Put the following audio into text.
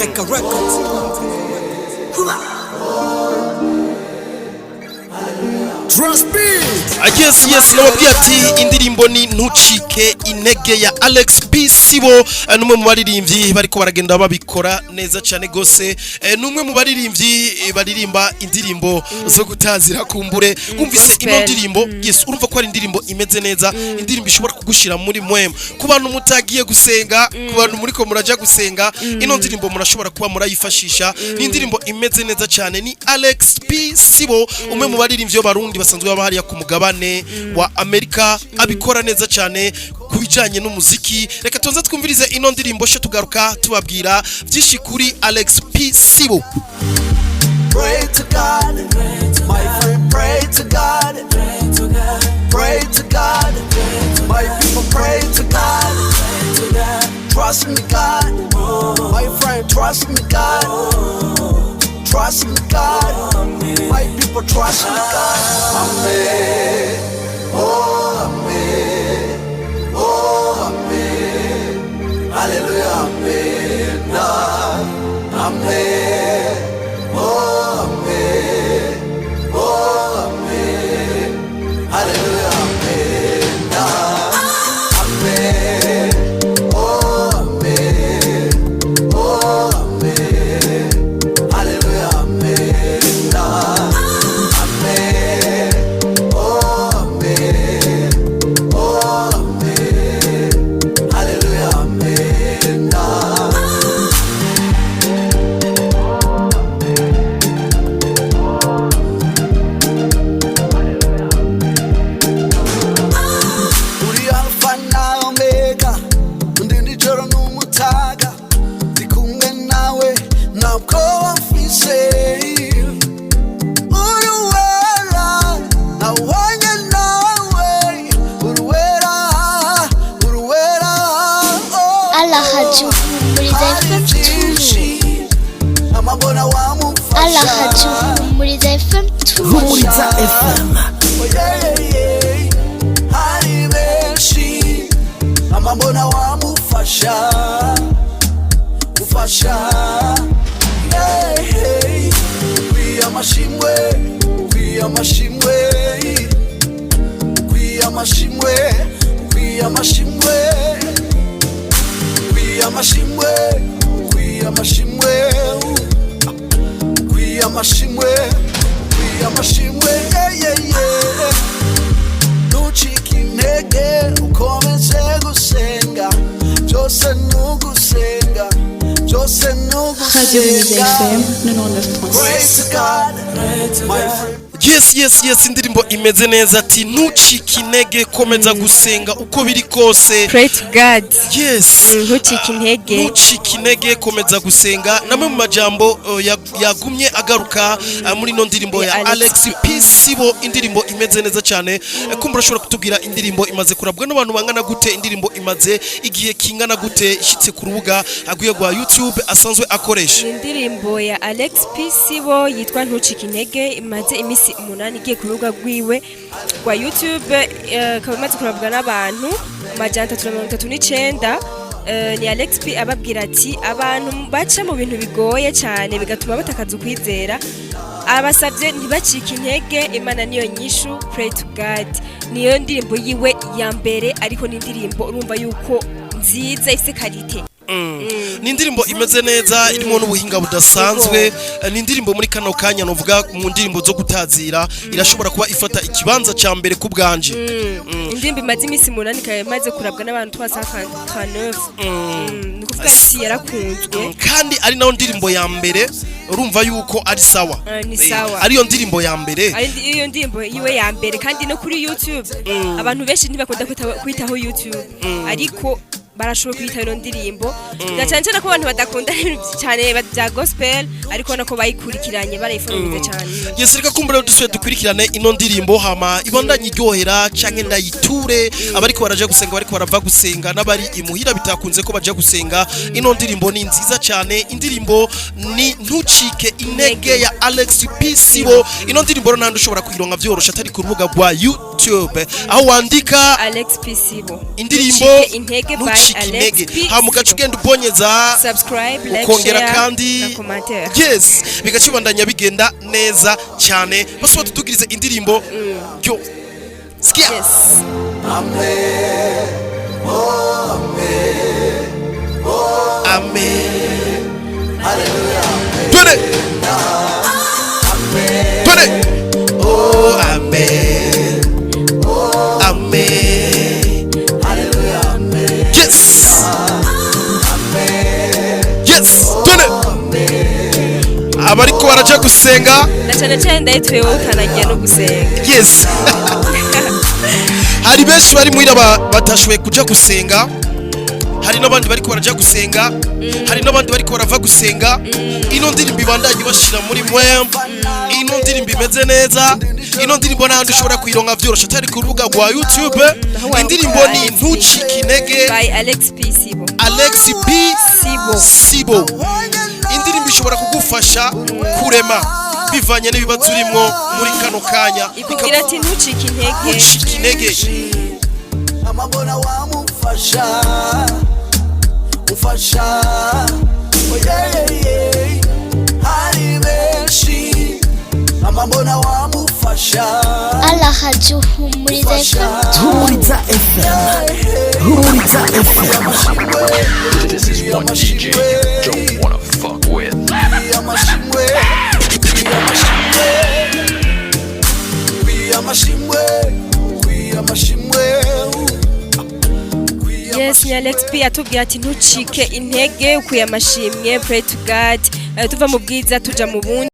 Take a record. Trust me. Yes nababwiye ati indirimbo ni ntucike intege ya Alexis sibo numwe mu baririmbyi bariko baragenda babikora neza cyane gose numwe mu baririmbyi baririmba indirimbo zo gutazira kumbure umvise ino ndirimbo yes urumva ko ari indirimbo imeze neza indirimbo ishobora kugushira muri mwema ku bantu mutagiye gusenga ku bantu muri ko muraja gusenga ino ndirimbo murashobora kuba murayifashisha ni indirimbo imeze neza cyane ni Alexis sibo umwe mu baririmbyi b'abarundi basanzwe baba hariya ku mugabane wa Amerika abikora neza cyane kubijanye n'umuziki reka tuze twumvirize ino ndirimbo she tugaruka tubabwira byinshi kuri Alexis sibo. Pray to God, my friend, pray to God, pray to God, my people, pray to God, trust me God, my friend, trust me God, trust me God, my people, trust me God. Amen, oh amen, oh amen, hallelujah, amen, amen, oh amen, oh amen, hallelujah, amen, amen, oh amen, oh amen, hallelujah, amen, amen, oh amen, oh amen, hallelujah, amen. Uri alfa na omega, ndindi joro n'umutaga, ndi kumwe nawe ntabwo wamfise. Uri wera, nawanye nawe, uri wera, uri wera, oh. À la radio, Humuriza FM toujours. Amabona wamufasha. À la radio, Humuriza FM toujours. Humuriza FM. Oh yeah, yeah. Hari benshi amabona wamufasha ufasha yeah, hey. Kwiya mashimwe kwiya mashimwe kwiya mashimwe kwiya mashimwe kwiya mashimwe kwiya mashimwe kwiya mashimwe kwiya mashimwe yeah, yeah, yeah. Ntucike intege ukomeze gusenga byose nugusenga byose Radio Humuriza nugusenga. FM Pray to 99.6. God, my friend. Yes indirimbo imeze neza ati ntucike intege komeza gusenga uko biri kose. Pray to God. Yes Ntucike intege. ntucike intege komeza gusenga namwe mu majambo yagumye agaruka muri no ndirimbo ya Alexis sibo indirimbo imeze neza cyane kumbura ushobora kutubwira indirimbo imaze kurabwa n'abantu bangana gute indirimbo imaze igihe kingana gute ishitse ku rubuga aguye rwa YouTube asanzwe akoresha Indirimbo ya Alexis sibo yitwa ntucike intege imaze imisi 8 igiye ku rubuga rwiwe rwa YouTube kaba imaze kurabwa n'abantu amajana 339 ni Alexis ababwira ati abantu baca mu bintu bigoye cyane bigatuma batakaza ukwizera abasabye ntibacike intege Imana niyo nyishu. Pray to God niyo ndirimbo yiwe ya mbere ariko ni indirimbo urumva yuko nziza ifite kalite. ni indirimbo imeze neza irimo n'ubuhinga budasanzwe ni indirimbo muri kano kanya novuga mu ndirimbo zo gutazira irashobora kuba ifata ikibanza ca mbere ku bwanje indirimbo imaze imisi 8 ikaba imaze kurabwa n'abantu 339 ni kuvuga ati yarakunzwe kandi ari nayo ndirimbo ya mbere urumva yuko ari sawa ni sawa ariyo ndirimbo ya mbere iyo ndirimbo yiwe ya mbere kandi no kuri YouTube abantu benshi ntibakunda kwitaho YouTube ariko barashobora kwita ino ndirimbo cyane ko abantu badakunda cyane bya gospel ariko nako bayikurikiranye barayifunze cyane. Yes reka kumbura duswe dukurikirane ino ndirimbo hama ibandanye iryohera canke ndayiture abariko baraje gusenga bariko barava gusenga n'abari imuhira bitakunze ko baje gusenga ino ndirimbo ni nziza cyane indirimbo ni ntucike intege ya Alexis sibo ino ndirimbo nandi ushobora kuyironka vyorosha atari ku rubuga rwa YouTube YouTube aho wandika alexis sibo indirimbo Ntucike intege by ntucike intege alexis ha mugace ugenda ubonyeza subscribe like ukongera share kandi na commentaire yes bigacibandanya bigenda neza cyane bose batutugirize indirimbo yo skia yes Amen. Oh, amen. Oh, amen hallelujah. twende Amen. twende oh amen oh amen Hallelujah. Amen. yes Amen. yes twende abariko baraja gusenga na cyane cyane ndayitwewe utanagiye no gusenga yes hari benshi bari muhira batashoboye kuja gusenga hari n'abandi bariko baraja gusenga hari n'abandi bariko barava gusenga ino ndirimbo ibandanye bashira muri mwemba ino ndirimbo imeze neza ino ndirimbo n'ahandi ushobora kuyironka vyorosha atari ku rubuga rwa YouTube indirimbo ni ntucike intege by alexis sibo alexis sibo indirimbo ishobora kugufasha kurema bivanye n'ibibazo urimo muri kano kanya ikubwira ati ntucike intege Amabona wamufasha ufasha oh yeah yeah hari benshi amabona wamufasha À la radio Humuriza FM. Humuriza FM. This is one DJ you don't wanna fuck with. yes ni alexis atubwira ati ntucike intege ukuye amashimwe pray to god tuva mu bwiza tuja mu bundi